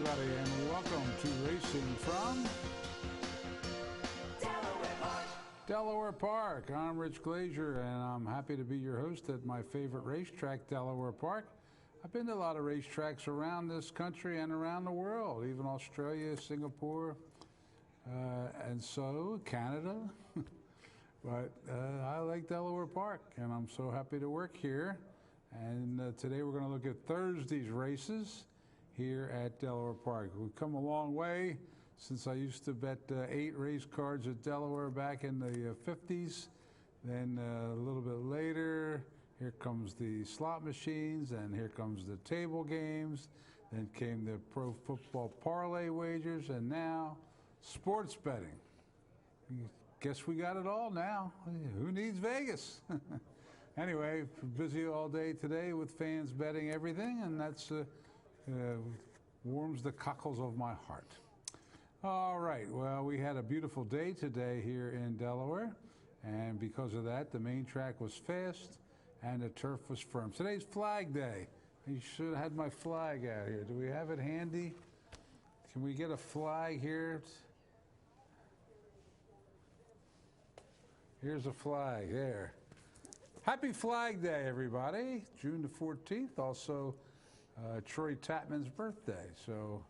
everybody, and welcome to Racing from Delaware Park. I'm Rich Glazier, and I'm happy to be your host at my favorite racetrack, Delaware Park. I've been to a lot of racetracks around this country and around the world, even Australia, Singapore, and so Canada. But I like Delaware Park, and I'm so happy to work here. And today we're going to look at Thursday's races here at Delaware Park. We've come a long way since I used to bet 8 race cards at Delaware back in the 50s. Then a little bit later, here comes the slot machines, and here comes the table games. Then came the pro football parlay wagers, and now sports betting. Guess we got it all now. Who needs Vegas? Anyway, busy all day today with fans betting everything, and that's warms the cockles of my heart. All right, well, we had a beautiful day today here in Delaware, and because of that, the main track was fast and the turf was firm. Today's Flag Day. You should have had my flag out here. Do we have it handy? Can we get a flag here? Here's a flag there. Happy Flag Day, everybody. June the 14th, also Troy Tatman's birthday. So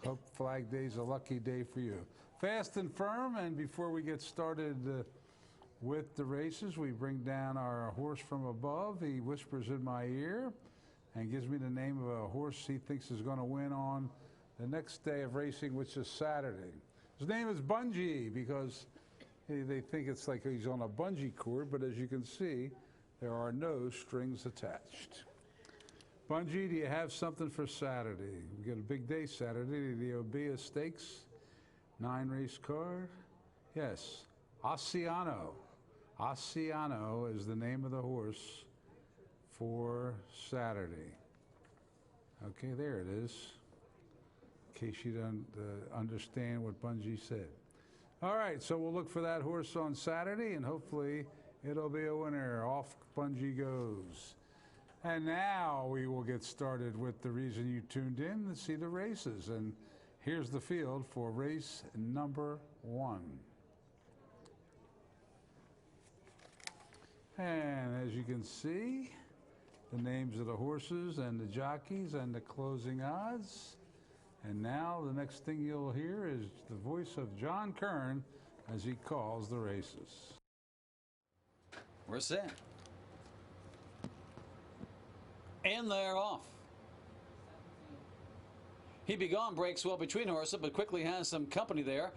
hope Flag Day's a lucky day for you. Fast and firm, and before we get started with the races, we bring down our horse from above. He whispers in my ear and gives me the name of a horse he thinks is going to win on the next day of racing, which is Saturday. His name is Bungee because they think it's like he's on a bungee cord, but as you can see, there are no strings attached. Bungee, do you have something for Saturday? We got a big day Saturday, the Obeah Stakes, 9-race card. Yes, Oceano. Oceano is the name of the horse for Saturday. Okay, there it is, in case you don't understand what Bungee said. All right, so we'll look for that horse on Saturday, and hopefully it'll be a winner. Off Bungee goes. And now we will get started with the reason you tuned in to see the races. And here's the field for race number 1. And as you can see, the names of the horses and the jockeys and the closing odds. And now the next thing you'll hear is the voice of John Kern as he calls the races. We're set. And they're off. He Be Gone breaks well between horses, but quickly has some company there.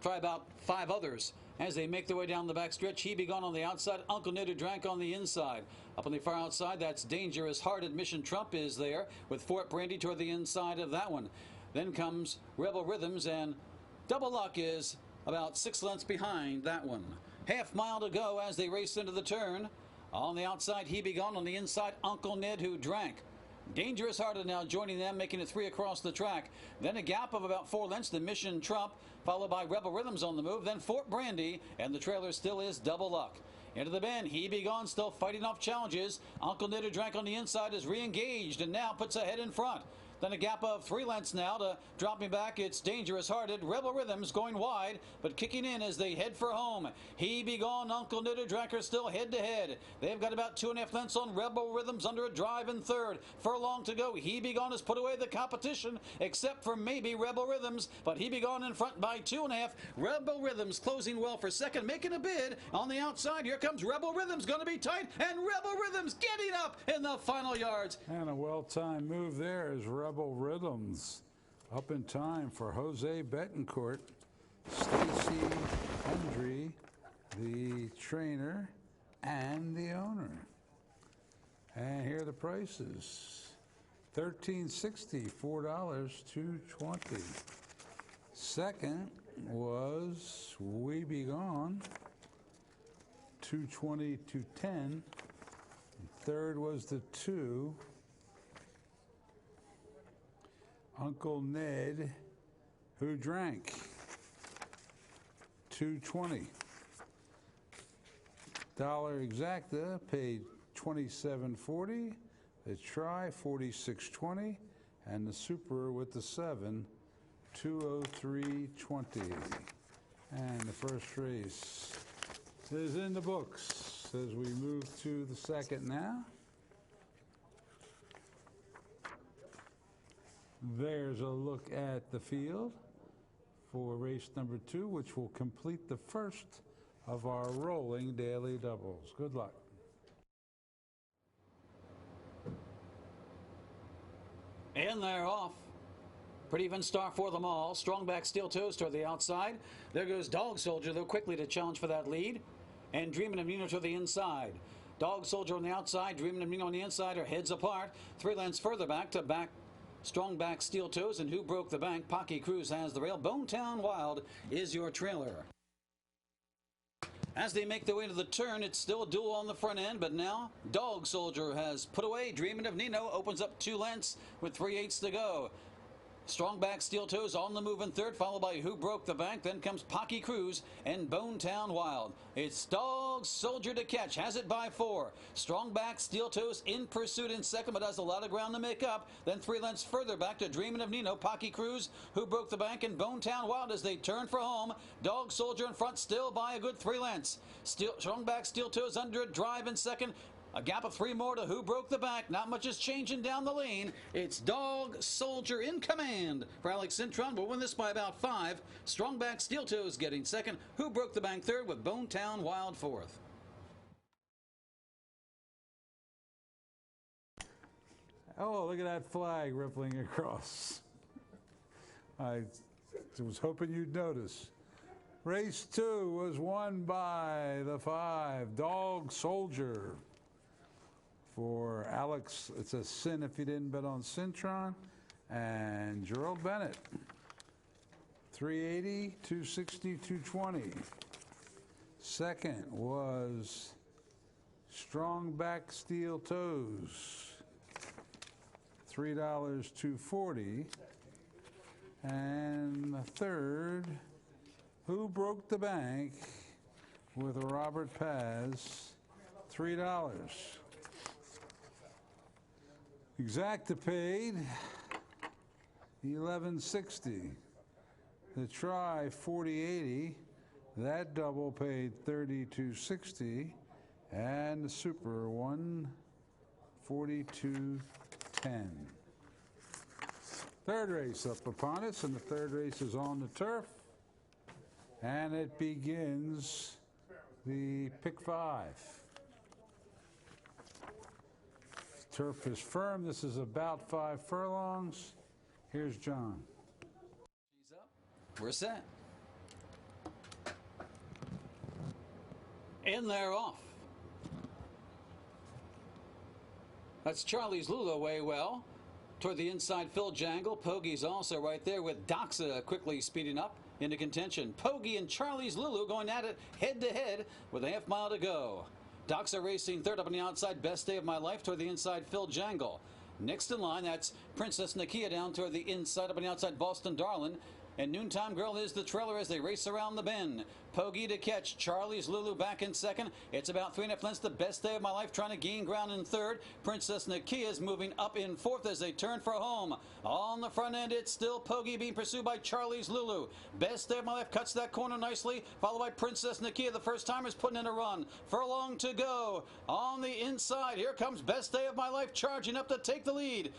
Try about 5 others as they make their way down the back stretch. He Be Gone on the outside, Uncle Ned Who Drank on the inside. Up on the far outside, that's Dangerous Hearted. Mission Trump is there with Fort Brandy toward the inside of that one. Then comes Rebel Rhythms, and Double Luck is about 6 lengths behind that one. Half mile to go as they race into the turn. On the outside, He Be Gone. On the inside, Uncle Ned Who Drank. Dangerous Hearted now joining them, making it 3 across the track. Then a gap of about 4 lengths to Mission Trump, followed by Rebel Rhythms on the move. Then Fort Brandy, and the trailer still is Double Luck. Into the bend, He Be Gone still fighting off challenges. Uncle Ned Who Drank on the inside is re-engaged and now puts a head in front. Then a gap of 3 lengths now to dropping back. It's Dangerous Hearted. Rebel Rhythms going wide, but kicking in as they head for home. He Be Gone, Uncle Ned Who Drank are still head to head. They've got about 2.5 lengths on Rebel Rhythms under a drive in third. Furlong to go. He Be Gone has put away the competition, except for maybe Rebel Rhythms, but He Be Gone in front by 2.5. Rebel Rhythms closing well for second, making a bid. On the outside, here comes Rebel Rhythms, going to be tight, and Rebel Rhythms getting up in the final yards. And a well-timed move there is Rebel Rhythms up in time for Jose Betancourt, Stacy Hendry, the trainer and the owner. And here are the prices. $13.60, $4, $2.20. Second was We Be Gone, $2.20 to $10. Third was the 2. Uncle Ned Who Drank, $2.20. Dollar Exacta paid $27.40. The try $46.20, and the Super with the 7, 203.20. And the first race is in the books as we move to the second now. There's a look at the field for race number 2, which will complete the first of our rolling daily doubles. Good luck. And they're off. Pretty even start for them all. Strong back, steel toes toward the outside. There goes Dog Soldier, though, quickly to challenge for that lead. And Dreamin' of Nino to the inside. Dog Soldier on the outside, Dreamin' of Nino on the inside are heads apart. 3 lengths further back to back. Strong back, steel toes, and Who Broke the Bank? Pocky Cruz has the rail. Bonetown Wild is your trailer. As they make their way to the turn, it's still a duel on the front end, but now Dog Soldier has put away. Dreamin' of Nino opens up 2 lengths with 3/8 to go. Strong back, steel toes on the move in third, followed by Who Broke the Bank. Then comes Pocky Cruz and Bonetown Wild. It's Dog Soldier to catch, has it by 4. Strong back, steel toes in pursuit in second, but has a lot of ground to make up. Then 3 lengths further back to Dreamin' of Nino, Pocky Cruz, Who Broke the Bank, and Bonetown Wild as they turn for home. Dog Soldier in front, still by a good 3 lengths. Strong back, steel toes under a drive in second. A gap of 3 more to Who Broke the Bank. Not much is changing down the lane. It's Dog Soldier in command for Alex Cintron. We'll win this by about 5. Strong back, steel toes getting second. Who Broke the Bank third with Bonetown Wild fourth. Oh, look at that flag rippling across. I was hoping you'd notice. Race 2 was won by the 5, Dog Soldier. For Alex, it's a sin if you didn't bet on Cintron, and Gerald Bennett. 380, 260, 220. Second was Strong Back Steel Toes. $3, 240. And the third, Who Broke the Bank with Robert Paz, $3. Exacta paid $11.60. The try $40.80. That double paid $32.60, and the Super won $42.10. Third race up upon us, and the third race is on the turf, and it begins the pick 5. Turf is firm. This is about 5 furlongs. Here's John. She's up. We're set. And they're off. That's Charlie's Lulu away well. Toward the inside, Phil Jangle. Pogie's also right there with Doxa quickly speeding up into contention. Pogie and Charlie's Lulu going at it head-to-head with a half mile to go. Doxa racing third up on the outside. Best Day of My Life toward the inside, Phil Jangle. Next in line, that's Princess Nakia down toward the inside up on the outside, Boston Darlin'. And Noontime Girl is the trailer as they race around the bend. Pogie to catch. Charlie's Lulu back in second. It's about 3.5 lengths. The Best Day of My Life trying to gain ground in third. Princess Nakia is moving up in fourth as they turn for home. On the front end, it's still Pogie being pursued by Charlie's Lulu. Best Day of My Life cuts that corner nicely, followed by Princess Nakia. The first timers putting in a run. Furlong to go. On the inside, here comes Best Day of My Life charging up to take the lead.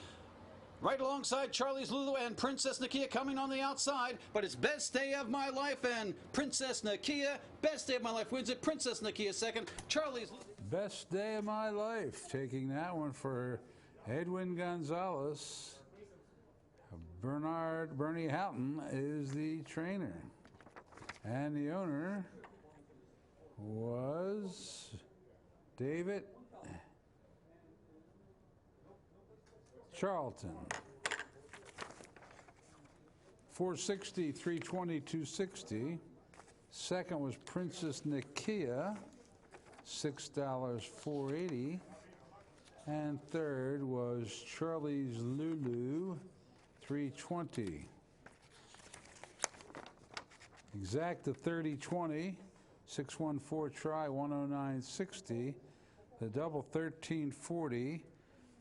Right alongside Charlie's Lulu and Princess Nakia coming on the outside, but it's Best Day of My Life and Princess Nakia. Best Day of My Life wins it. Princess Nakia second. Charlie's Lulu. Best Day of My Life, taking that one for Edwin Gonzalez. Bernie Houghton is the trainer, and the owner was David Charlton. 460, 320, 260. Second was Princess Nakia, $6, 480. And third was Charlie's Lulu, 320. Exacta 30-20, 614 try, 109.60. The double 1340.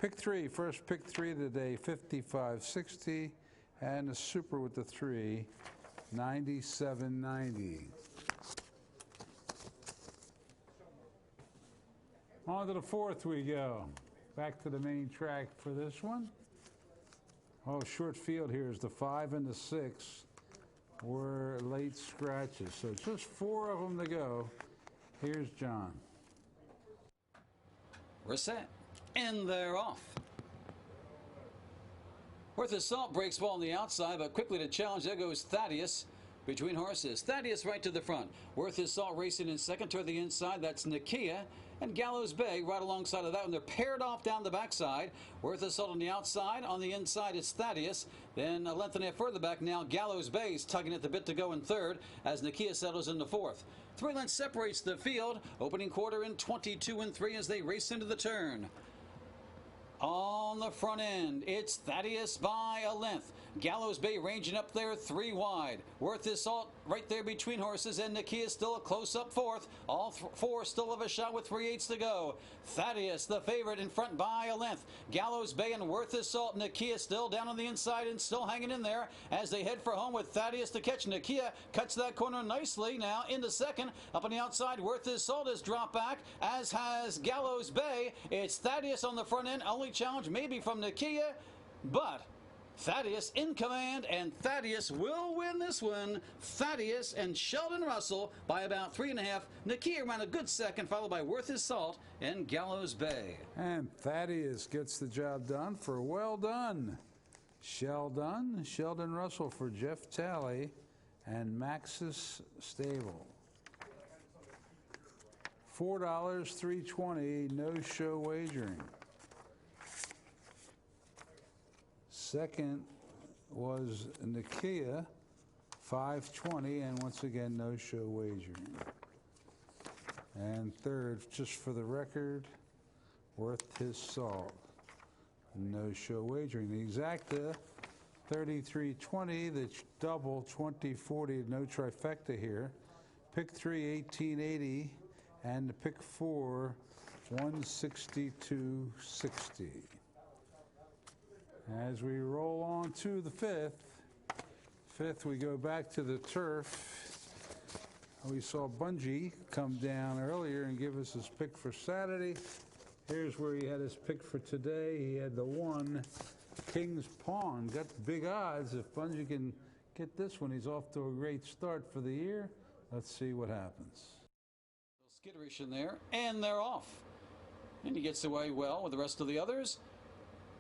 Pick three, first pick three today, 55.60, and the super with the 3, 97.90. On to the fourth we go. Back to the main track for this one. Oh, short field here is the 5 and the 6 were late scratches. So just 4 of them to go. Here's John. We're set. And they're off. Worth his salt breaks ball on the outside, but quickly to challenge, there goes Thaddeus between horses. Thaddeus right to the front. Worth his salt racing in second toward the inside. That's Nakia. And Gallows Bay right alongside of that one. They're paired off down the backside. Worth his salt on the outside. On the inside, it's Thaddeus. Then a length and a half further back now, Gallows Bay is tugging at the bit to go in third as Nakia settles into fourth. 3 lengths separates the field. Opening quarter in 22 and 3 as they race into the turn. On the front end, it's Thaddeus by a length. Gallows Bay ranging up there 3 wide. Worth his salt right there between horses, and Nakia still a close-up fourth. All 4 still have a shot with 3/8 to go. Thaddeus, the favorite, in front by a length. Gallows Bay and Worth his salt. Nakia still down on the inside and still hanging in there as they head for home with Thaddeus to catch. Nakia cuts that corner nicely now into second. Up on the outside, Worth his salt has dropped back, as has Gallows Bay. It's Thaddeus on the front end. Only challenge maybe from Nakia, but Thaddeus in command, and Thaddeus will win this one. Thaddeus and Sheldon Russell by about 3.5. Nakia around a good second, followed by Worth his salt and Gallows Bay. And Thaddeus gets the job done for well done. Sheldon Russell for Jeff Talley and Maxis Stable. $4, $3.20, no show wagering. Second was Nakia, $5.20, and once again, no show wagering. And third, just for the record, Worth his salt, no show wagering. The exacta, $33.20, the double, $20.40, no trifecta here. Pick 3, $18.80, and the pick 4, $162.60. As we roll on to the fifth, we go back to the turf. We saw Bungie come down earlier and give us his pick for Saturday. Here's where he had his pick for today. He had the 1, King's Pawn. Got big odds. If Bungie can get this one, he's off to a great start for the year. Let's see what happens. Skitterish in there, and they're off. And he gets away well with the rest of the others.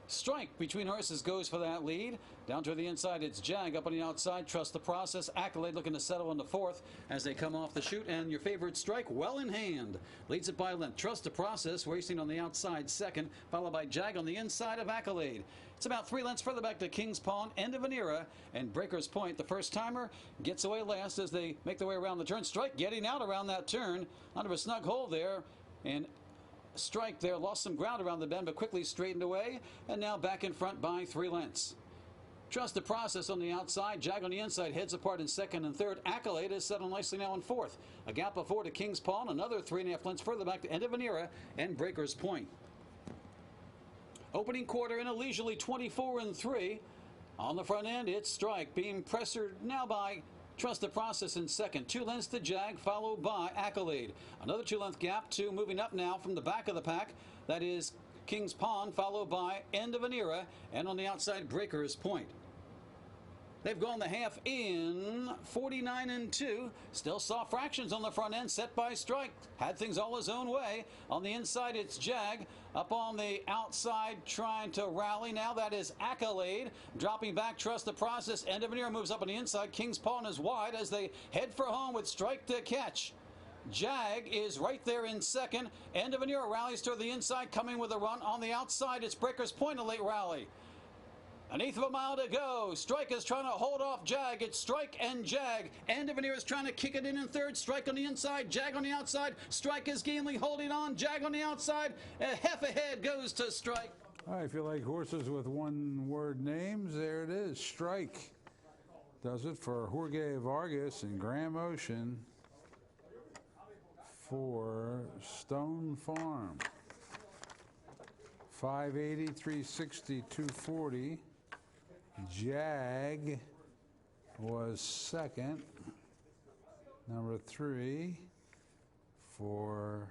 Strike between horses goes for that lead. Down to the inside, it's Jag. Up on the outside, Trust the Process. Accolade looking to settle on the fourth as they come off the chute. And your favorite Strike, well in hand. Leads it by length. Trust the Process racing on the outside second, followed by Jag on the inside of Accolade. It's about 3 lengths further back to King's Pawn, End of an Era, and Breaker's Point. The first timer gets away last as they make their way around the turn. Strike getting out around that turn under a snug hole there. And Strike there lost some ground around the bend, but quickly straightened away, and now back in front by 3 lengths. Trust the Process on the outside. Jag on the inside heads apart in second and third. Accolade is settled nicely now in fourth. A gap of 4 to King's Pawn, another 3.5 lengths further back to End of an Era and Breaker's Point. Opening quarter in a leisurely 24 and 3. On the front end, it's Strike being pressured now by Trust the Process in second. 2 lengths to Jag, followed by Accolade. Another 2-length gap to moving up now from the back of the pack. That is King's Pawn, followed by End of an Era, and on the outside, Breaker's Point. They've gone the half in 49 and 2. Still saw fractions on the front end, set by Strike. Had things all his own way. On the inside, it's Jag. Up on the outside, trying to rally. Now that is Accolade. Dropping back, Trust the Process. End of an Era moves up on the inside. King's Pawn is wide as they head for home with Strike to catch. Jag is right there in second. End of an Era rallies to the inside, coming with a run. On the outside, it's Breaker's Point, a late rally. 1/8 of a mile to go. Strike is trying to hold off Jag. It's Strike and Jag. End of an Era is trying to kick it in third. Strike on the inside. Jag on the outside. Strike is gamely holding on. Jag on the outside. Half ahead goes to Strike. All right, if you like horses with one-word names, there it is. Strike does it for Jorge Vargas and Graham Ocean for Stone Farm. 580, 360, 240. Jag was second. Number 3 for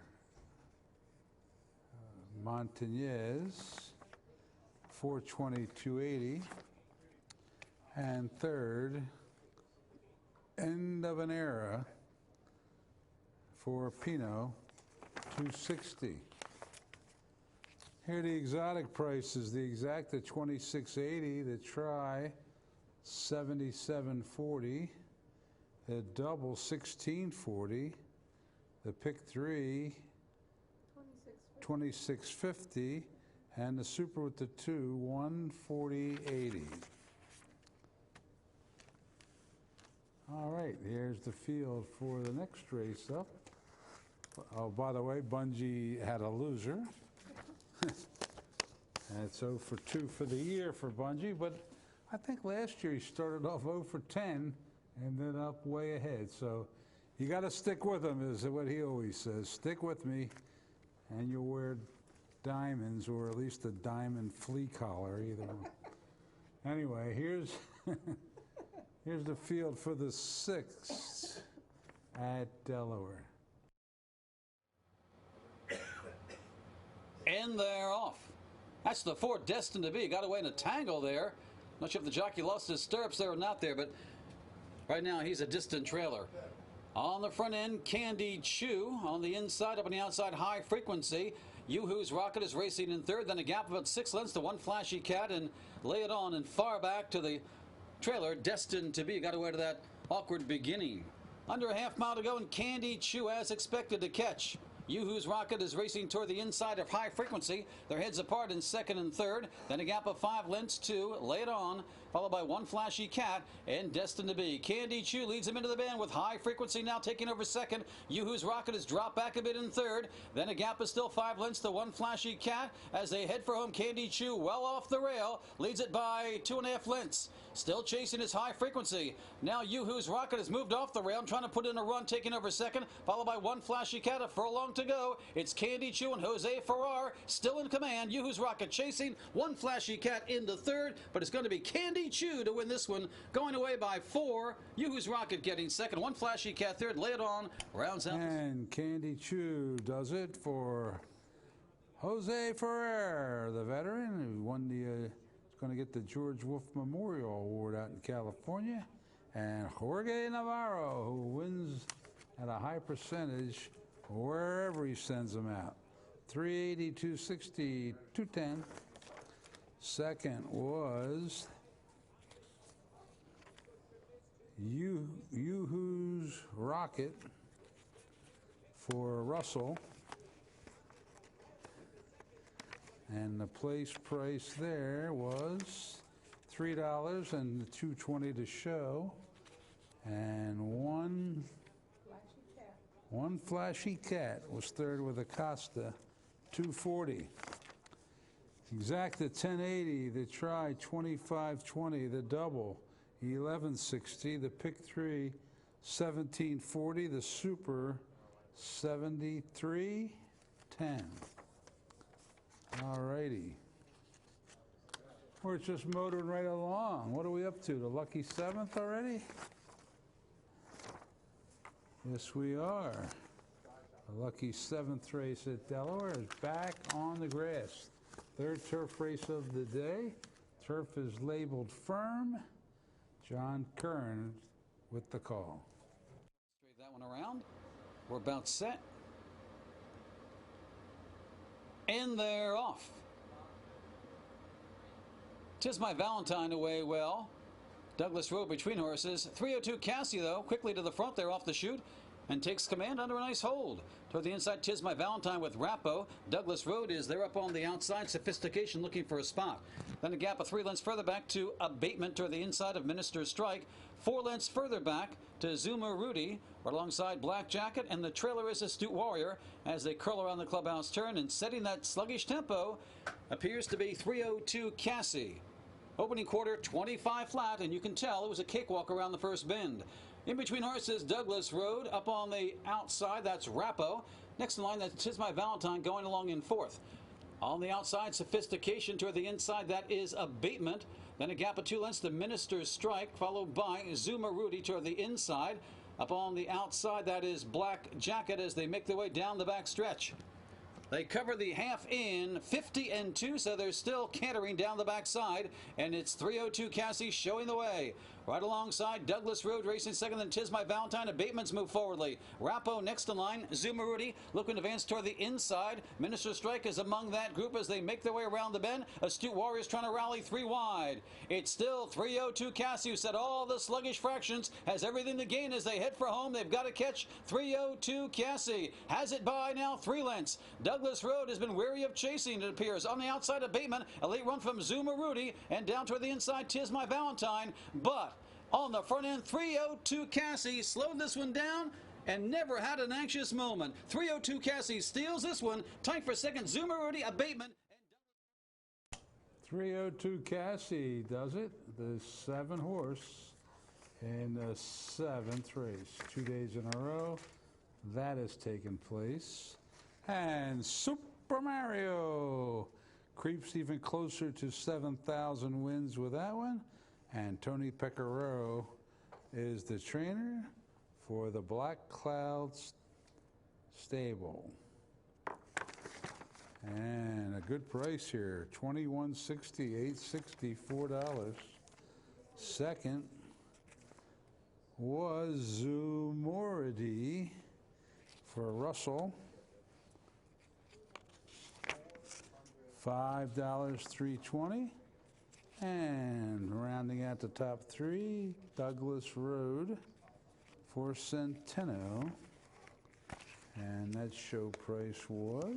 Montañez, 420, 280. And third, End of an Era for Pinot, 260. Here are the exotic prices. The Exacta 26.80, the Tri 77.40, the Double 16.40, the Pick 3 26.50, and the Super with the 2 140.80. All right, here's the field for the next race up. Oh, by the way, Bungie had a loser. And it's 0 for 2 for the year for Bungie, but I think last year he started off 0 for 10 and then up way ahead. So you got to stick with him, is what he always says. Stick with me, and you'll wear diamonds, or at least a diamond flea collar, either one. Anyway, here's here's the field for the 6th at Delaware. And they're off. That's the 4 Destined to Be. Got away in a tangle there. Not sure if the jockey lost his stirrups there or not there, but right now he's a distant trailer. On the front end, Candy Chew. On the inside, up on the outside, High Frequency. Yoo-Hoo's Rocket is racing in third. Then a gap of about 6 lengths to One Flashy Cat, and Lay It On and far back to the trailer, Destined to Be. Got away to that awkward beginning. Under a half mile to go, and Candy Chew, as expected, to catch. Yoo-Hoo's Rocket is racing toward the inside of High Frequency. Their heads apart in second and third. Then a gap of 5 lengths to Lay It On, followed by One Flashy Cat and Destined to Be. Candy Chew leads him into the bend with High Frequency now taking over second. Yoo-Hoo's Rocket has dropped back a bit in third. Then a gap of still 5 lengths to One Flashy Cat as they head for home. Candy Chew well off the rail, leads it by 2.5 lengths. Still chasing his High Frequency. Now Yoo-Hoo's Rocket has moved off the rail, trying to put in a run, taking over second, followed by One Flashy Cat. A furlong to go. It's Candy Chew and Jose Farrar still in command. Yoo-Hoo's Rocket chasing. One Flashy Cat into third, but it's going to be Candy Chew to win this one, going away by 4. Yoo-Hoo's Rocket getting second. One Flashy Cat third. Lay It On rounds out. And Candy Chew does it for Jose Ferrer, the veteran who won the going to get the George Wolfe Memorial Award out in California, and Jorge Navarro, who wins at a high percentage wherever he sends them out. 380, 260, 210. Second was Yoo-Hoo's Rocket for Russell. And the place price there was $3 and $2.20 to show, and One Flashy Cat was third with Acosta, $2.40. Exacta 1080, the Tri 25.20, the Double 11.60, the Pick 3 17.40, the Super 73.10. All righty. We're just motoring right along. What are we up to? The lucky 7th already? Yes, we are. The lucky 7th race at Delaware is back on the grass. Third turf race of the day. Turf is labeled Firm. John Kern with the call. Straight that one around. We're about set. And they're off. 'Tis My Valentine away well. Douglas Road between horses. 302 Cassie, though, quickly to the front there off the chute and takes command under a nice hold. Toward the inside, 'Tis My Valentine with Rappo. Douglas Road is there up on the outside. Sophistication looking for a spot. Then a gap of 3 lengths further back to Abatement toward the inside of Minister's Strike. 4 lengths further back to Zuma Rudy, right alongside Black Jacket, and the trailer is Astute Warrior as they curl around the clubhouse turn, and setting that sluggish tempo appears to be 302 Cassie. Opening quarter 25 flat, and you can tell it was a cakewalk around the first bend. In between horses, Douglas Road. Up on the outside, that's Rappo. Next in line, that's 'Tis My Valentine going along in fourth. On the outside, Sophistication toward the inside. That is Abatement. Then a gap of 2 lengths to Minister's Strike, followed by Zuma Rudy toward the inside. Up on the outside, that is Black Jacket as they make their way down the back stretch. They cover the half in 50-2, so they're still cantering down the backside, and it's 302 Cassie showing the way. Right alongside Douglas Road racing second, then Tis My Valentine. Abatements move forwardly. Rappo next in line. Zuma Rudy looking to advance toward the inside. Minister Strike is among that group as they make their way around the bend. Astute Warriors trying to rally 3 wide. It's still 302 Cassie, who said all the sluggish fractions, has everything to gain as they head for home. They've got to catch 302 Cassie. Has it by now 3 lengths. Douglas Road has been weary of chasing, it appears. On the outside, Abatement. A late run from Zuma Rudy, and down toward the inside, Tis My Valentine. But on the front end, 302 Cassie slowed this one down and never had an anxious moment. 302 Cassie steals this one. Tight for second, Zuma Rudy, Abatement. 302 Cassie does it, the 7 horse in the 7th race. 2 days in a row that has taken place. And Super Mario creeps even closer to 7,000 wins with that one. And Tony Pecoraro is the trainer for the Black Clouds stable. And a good price here, $21.60, $864. Second was Zumoridi for Russell. $5, $3.20. And rounding out the top 3, Douglas Road for Centeno. And that show price was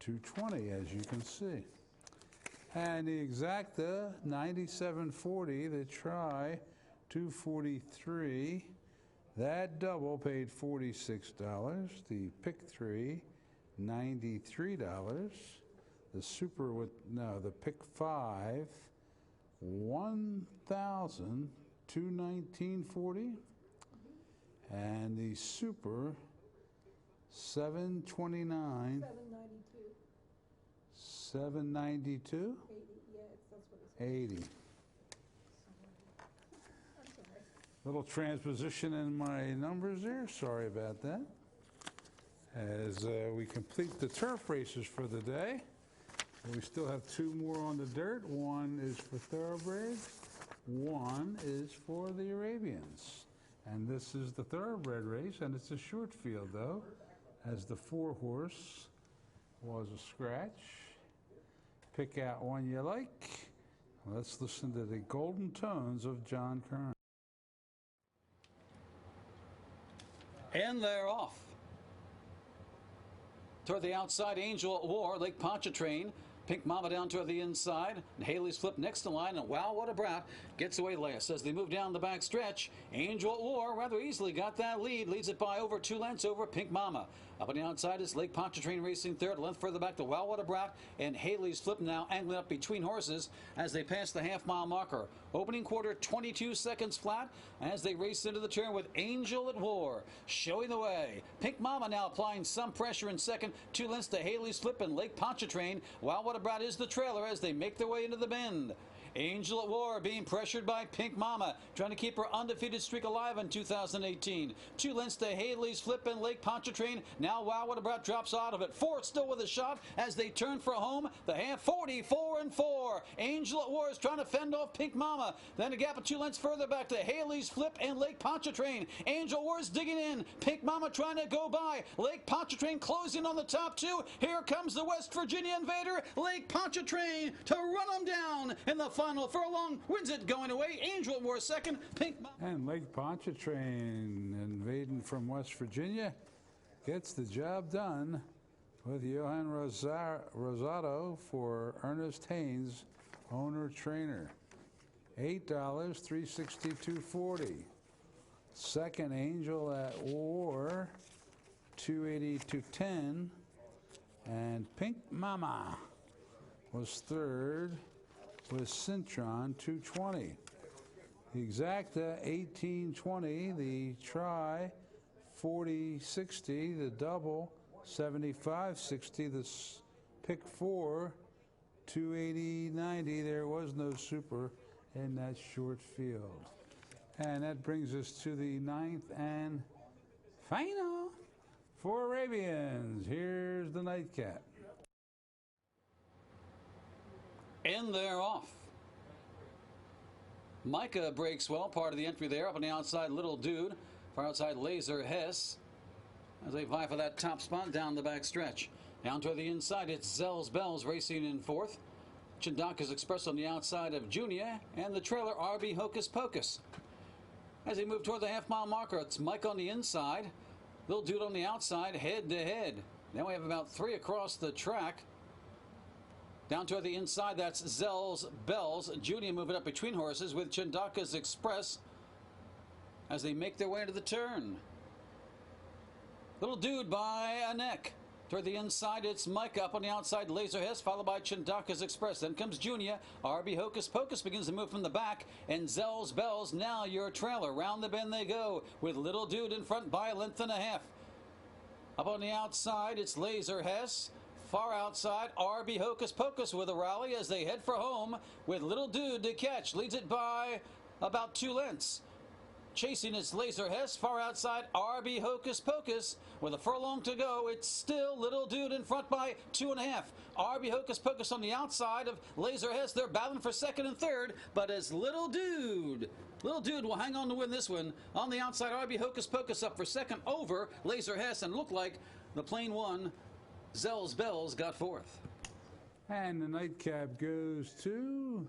$2.20, as you can see. And the Exacta, $97.40, the Try, $243. That double paid $46. The Pick 3, $93. The Super with, no, the Pick 5, $1,219.40. And the Super, $729. $792. $792? 80, yeah, that's what it's. 80. Little transposition in my numbers there. Sorry about that. As we complete the turf races for the day, we still have 2 more on the dirt. One is for thoroughbred. One is for the Arabians. And this is the thoroughbred race, and it's a short field, though, as the 4 horse was a scratch. Pick out one you like. Let's listen to the golden tones of John Kern. And they're off. Toward the outside, Angel at War, Lake Pontchartrain. Pink Mama down toward the inside. And Haley's Flip next in line. And Wow, What a Brat gets away last. As they move down the back stretch, Angel at War rather easily got that lead. Leads it by over 2 lengths over Pink Mama. Up on the outside is Lake Pontchartrain racing third. A length further back to Wow, What a Brat. And Haley's Flip now angling up between horses as they pass the half-mile marker. Opening quarter, 22 seconds flat as they race into the turn with Angel at War showing the way. Pink Mama now applying some pressure in second. 2 lengths to Haley's Flip and Lake Pontchartrain. Wow, What a Brat is the trailer as they make their way into the bend. Angel at War being pressured by Pink Mama, trying to keep her undefeated streak alive in 2018. 2 lengths to Haley's Flip and Lake Pontchartrain. Now Wow, What a Brat drops out of it. 4 still with a shot as they turn for home. The half 44-4. Angel at War is trying to fend off Pink Mama. Then a gap of 2 lengths further back to Haley's Flip and Lake Pontchartrain. Angel at War is digging in. Pink Mama trying to go by. Lake Pontchartrain closing on the top 2. Here comes the West Virginia Invader. Lake Pontchartrain to run them down in the final furlong. Wins it going away. Angel at War second. Pink Mama. And Lake Pontchartrain invading from West Virginia gets the job done with Johan Rosado for Ernest Haynes, owner-trainer. $8, $362.40. Second, Angel at War, $280-$10. And Pink Mama was third with Cintron, $220. The Exacta, $18.20. The Try, $40.60. The Double, $75.60. The Pick 4, 280-90. There was no super in that short field. And that brings us to the 9th and final for Arabians. Here's the nightcap. And they're off. Micah breaks well, part of the entry there. Up on the outside, Little Dude. Far outside, Laser Hess. As they vie for that top spot down the back stretch. Down toward the inside, it's Zell's Bells racing in 4th. Chindakas Express on the outside of Junia. And the trailer, RB Hocus Pocus. As they move toward the half-mile marker, it's Mike on the inside. Little Dude on the outside, head-to-head. Then we have about 3 across the track. Down toward the inside, that's Zell's Bells. Junia moving up between horses with Chindakas Express as they make their way into the turn. Little Dude by a neck. Toward the inside, it's Mike up on the outside, Laser Hess, followed by Chindakas Express. Then comes Junia. RB Hocus Pocus begins to move from the back, and Zell's Bells, now your trailer. Round the bend they go, with Little Dude in front by a length and a half. Up on the outside, it's Laser Hess. Far outside, RB Hocus Pocus with a rally as they head for home, with Little Dude to catch. Leads it by about 2 lengths. Chasing its Laser Hess. Far outside, RB Hocus Pocus. With a furlong to go, it's still Little Dude in front by 2.5. RB Hocus Pocus on the outside of Laser Hess. They're battling for 2nd and 3rd, but as Little Dude will hang on to win this one. On the outside, RB Hocus Pocus up for 2nd over Laser Hess, and looked like the plain one, Zell's Bells, got 4th. And the nightcap goes to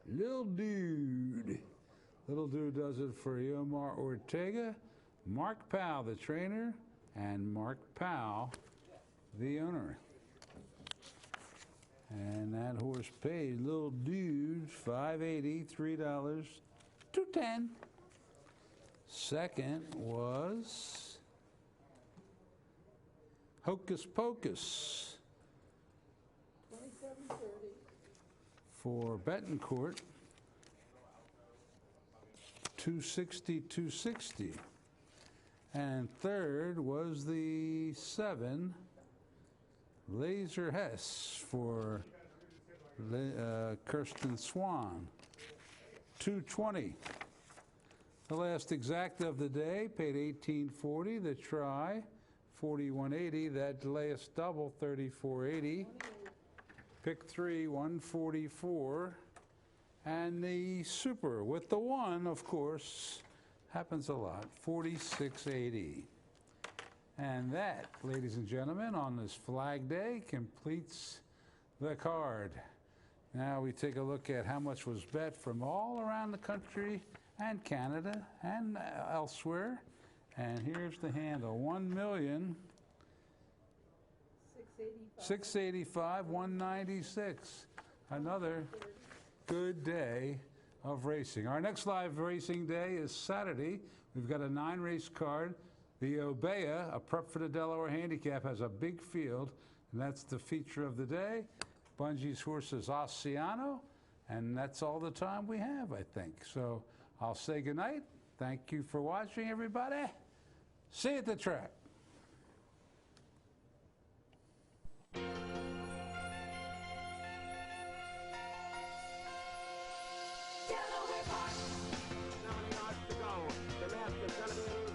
Little Dude. Little Dude does it for Yomar Ortega, Mark Powell, the trainer, and Mark Powell, the owner. And that horse paid Little Dude $5.80, $3, $2.10. Second was Hocus Pocus 27.30. for Betancourt. 260, 260. And third was the 7, Laser Hess for Kirsten Swan, 220. The last exact of the day paid $18.40. The try, $41.80. That last double, $34.80. Pick 3, $144. And the super with the 1, of course, happens a lot, $46.80. And that, ladies and gentlemen, on this Flag Day completes the card. Now we take a look at how much was bet from all around the country and Canada and elsewhere. And here's the handle, 1,000,000. 685, 196. Another good day of racing. Our next live racing day is Saturday. We've got a 9-race card. The Obeah, a prep for the Delaware Handicap, has a big field, and that's the feature of the day. Bungie's horse is Oceano, and that's all the time we have, I think. So I'll say goodnight. Thank you for watching, everybody. See you at the track. Delaware Park. 9 yards to go. The mask is going to be